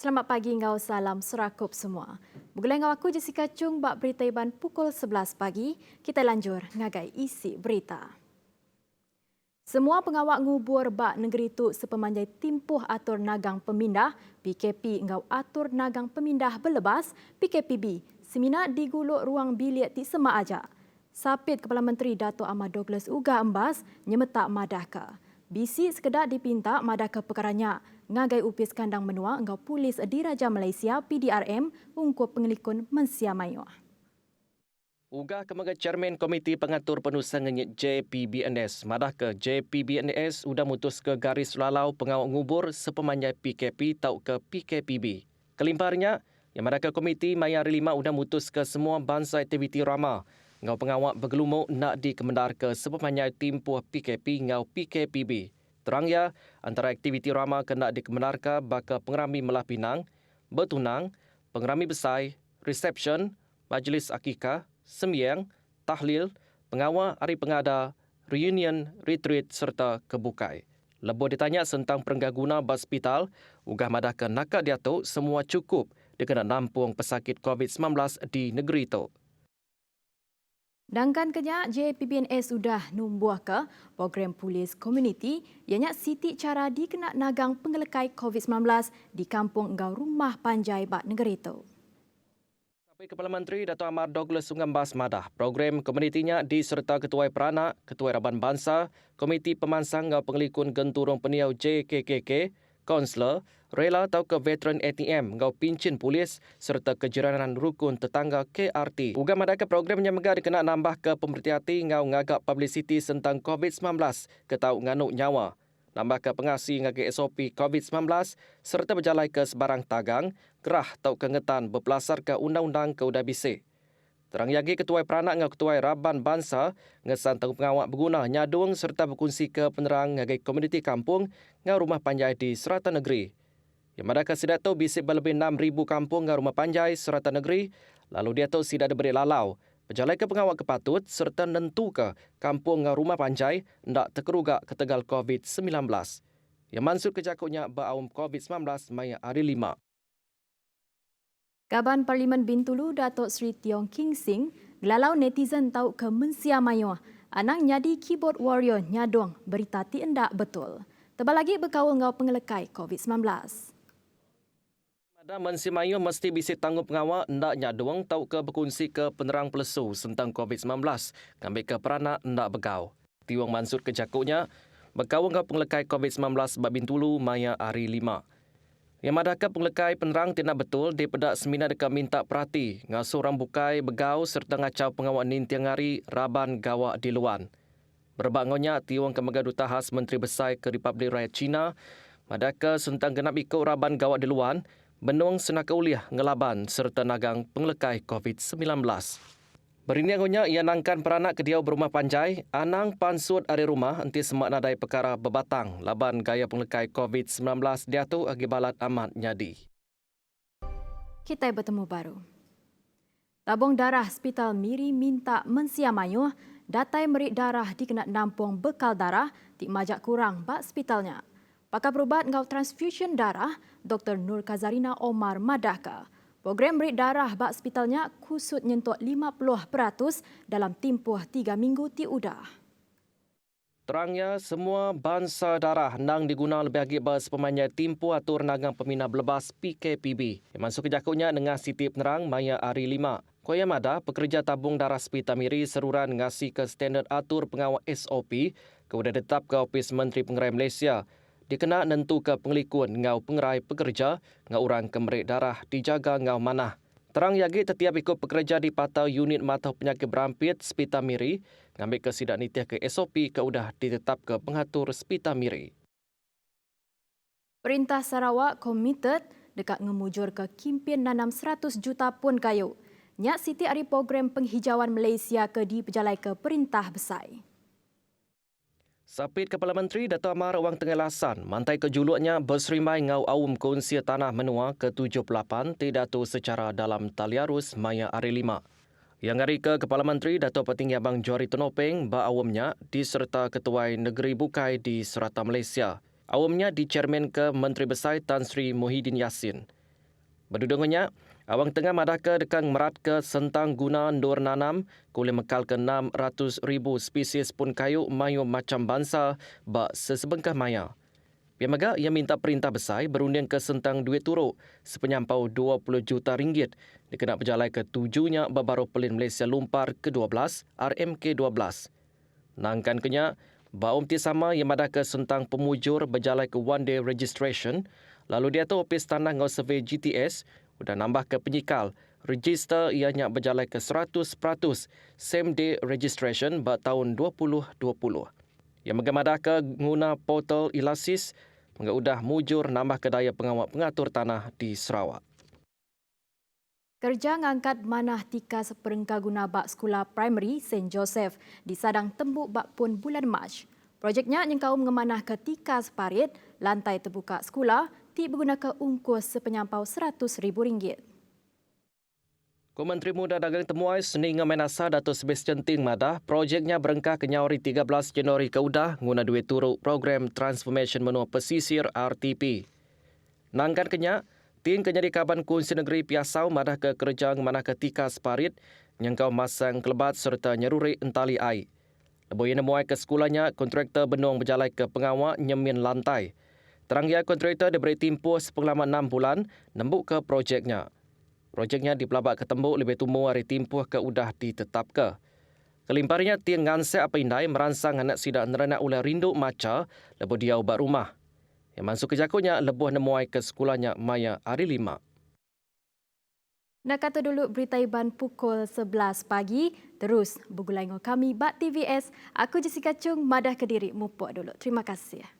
Selamat pagi ngau salam serakup semua. Begulai ngau aku Jessica Chung bak berita iban pukul 11 pagi. Kita lanjur ngagai isi berita. Semua pengawak ngubur bak negeri tu sepemanjai timpuh atur nagang pemindah PKP ngau atur nagang pemindah berlebas PKPB. Seminar diguluk ruang bilik ti semak aja. Sapit Kepala Menteri Dato' Ahmad Douglas Uga Embas nyemetak madaka. Bisi sekedar dipinta madaka perkaranya ngagai upis kandang menua engau Polis Diraja Malaysia PDRM ungkup pengelikun mensiamayo. Ugah kemaga Chairman Komiti Pengatur Penusangan JPBNS. Madah ke JPBNS sudah mutus ke garis lalau pengawak ngubur sepemanjai PKP tau ke PKPB. Kelimparnya, yang madah ke komiti Maya Hari 5 sudah mutus ke semua bangsa aktiviti rama. Ngau pengawak bergelumuk nak dikemendar ke sepemanjai timpuh PKP ngau PKPB. Terangnya, antara aktiviti rama kena dikemendarkan baka pengerami Melah Pinang, bertunang, pengerami besai, reception, majlis akikah, sembiang, tahlil, pengawal hari pengada, reunion, retreat serta kebukai. Lebih ditanya tentang perenggaguna hospital, ugah madah ke nakak diatuk semua cukup dikena nampung pesakit COVID-19 di negeri itu. Dangkan kenya JPBNS sudah numbuh ke program polis komuniti ianya siti cara dikena nagang pengelekai COVID-19 di kampung engau rumah panjai bak negeri itu. Kepala Menteri Dato' Ahmad Douglas Ungambas madah program komunitinya diserta Ketua Peranak, Ketua Raban Bangsa, Komiti Pemansang ngau Pengelikun Genturung Peniau JKKK, Kaunselor, rela atau ke veteran ATM ngau pincin polis serta kejiranan rukun tetangga KRT. Uga madaka programnya megah dikena nambah ke pemerhati ngau ngagak publicity tentang COVID-19 ke tau nganuk nyawa. Nambah ke pengasi ngagi SOP COVID-19 serta berjalai ke sebarang tagang, gerah atau kengetan berpelasar ke undang-undang ke udah bisik. Terang yagi Ketua Peranak dengan Ketua Raban Bangsa ngesan tanggung pengawak berguna nyadung serta berkongsi ke penerang ngagi komuniti kampung ngau rumah panjai di Serata Negeri. Yang mana kesidat tu bisik berlebih 6,000 kampung ngau rumah panjai Serata Negeri, lalu dia tu sidak diberi lalau. Berjalai ke pengawak kepatut serta nentu ke kampung ngau rumah panjai ndak terkerugak ketegal COVID-19. Yang mansur kejakutnya beraum COVID-19 maya hari 5. Kaban Parlimen Bintulu Datuk Seri Tiong King Sing gelalau netizen tahu ke mensia mayo anang nyadi keyboard warrior nyadong berita ti endak betul. Tebal lagi berkaul ngau pengelekai COVID-19. Ada mensimayu mesti bisa tanggup pengawal ndak nyaduang tau ke berkongsi ke penerang pelesu tentang COVID-19 ngambil ke peranak ndak begau. Tiwang Mansur ke jakuknya berkau ngau pengelekai COVID-19 bab Bintulu maya hari 5. Yang madaka pengelekai penerang tidak betul daripada seminar dekat minta perhati ngau seorang bukai begau serta ngacau pengawal nin tiang hari Raban Gawak di Luan. Berbangunnya tiwang ke Megaduta Khas Menteri Besar ke Republik Rakyat China madaka tentang genap ikut Raban Gawak di Luan benuang senaka uliah ngelaban serta nagang pengelekai COVID-19. Beriniagonya ia nangkan peranak ke dia berumah panjai, anang pansut ari rumah enti semak nadai perkara berbatang laban gaya pengelekai COVID-19 dia tu akibat amat nyadi. Kita bertemu baru. Tabung darah Hospital Miri minta mensiamayu datai merik darah dikena nampung bekal darah di majak kurang bak hospitalnya. Pakar berubat ngau transfusion darah, Dr. Nur Kazarina Omar Madaka. Program beri darah bak hospitalnya kusut nyentuk 50% dalam tempoh 3 minggu ti udah. Terangnya, semua bangsa darah nang diguna lebih lagi bas pemanjai timpu atur nagang peminah belebas PKPB. Yang masuk ke jakutnya dengan Siti Penerang maya hari 5. Koya mada, pekerja tabung darah Hospital Miri seruran ngasi ke standard atur pengawal SOP kemudian tetap ke Ofis Menteri Pengerai Malaysia. Dikena nentu ke pengelikun ngau pengerai pekerja ngau orang kemerik darah dijaga ngau manah. Terang yagi setiap ikut pekerja di patau unit mata penyakit berampit Hospital Miri ngambil ke sidak nitiah ke SOP ke udah ditetap ke pengatur Hospital Miri. Perintah Sarawak komited dekat ngemujur ke kimpin nanam 100 juta pun kayu. Nyak Siti ari program penghijauan Malaysia ke di pejalai ke perintah besar. Sapit Kepala Menteri Dato' Amar Wang Tengelasan mantai kejuluknya berserimai ngau awum keunsia tanah menua ke-78 tidak tu secara dalam tali arus maya hari 5. Yang hari ke Kepala Menteri Dato' Petinggi Abang Johari Tonopeng awumnya diserta Ketua Negeri Bukai di Serata Malaysia. Awumnya di Chairman ke Menteri Besar Tan Sri Muhyiddin Yassin. Berdudungnya, awang tengah madah ke dekang merat ke sentang guna ndur nanam kulit mekal ke 600,000 spesies pun kayu mayu macam bangsa bak sesebengkah maya. Pihak Mega ia minta perintah besar berunding ke sentang duit turuk sepenyampau 20 juta ringgit dikena berjalai ke tujuhnya babaru pelin Malaysia Lumpar ke-12 RMK-12. Nangkan kenya, Baum sama yang madah ke sentang pemujur berjalai ke one day registration, lalu dia tu opis tanah ngau survey GTS, udah nambah ke penyikal, register ianya berjalai ke 100% same day registration pada tahun 2020. Yang megamadah ke guna portal Ilasis, udah mujur nambah ke daya pengawal pengatur tanah di Sarawak. Kerja ngangkat manah tika seperengka guna bak sekolah primary St. Joseph di Sadang Tembuk bak pun bulan Mac. Projeknya nyengkau mengemanah ke tika separit, lantai terbuka sekolah, ti berguna ungkus sepenyampau RM100,000. Menteri Muda Dagang Temuai Seni Ngemenasa Datuk Sebastian Ting Madah, projeknya berengkah ke nyawari 13 Januari ke udah guna duit turuk program Transformation Menua Pesisir RTP. Nangkan kenya, Ting kenyari Kaban Kunci Negeri Piasau madah ke kerja ngemanah ketika separit, nyengkau masang kelebat serta nyeruri entali air. Lebih nemuai ke sekolahnya, kontraktor benung berjalai ke pengawal nyemin lantai. Terang ia kontraktor diberi tempoh sepengalaman 6 bulan, nembuk ke projeknya. Projeknya dipelabak ke tembuk lebih tumbuh hari tempoh ke udah ditetap ke. Kelimparnya Ting ngansek apa indai merangsang anak sidak nerenak oleh rindu maca lebih dia ubat rumah. Yang masuk ke jakunya lebuh nemuai ke sekolahnya Maya hari 5. Nak kata dulu berita Iban pukul 11 pagi. Terus bergulai dengan kami Bak TVS. Aku Jessica Chung, Madah Kediri. Mupuk dulu. Terima kasih.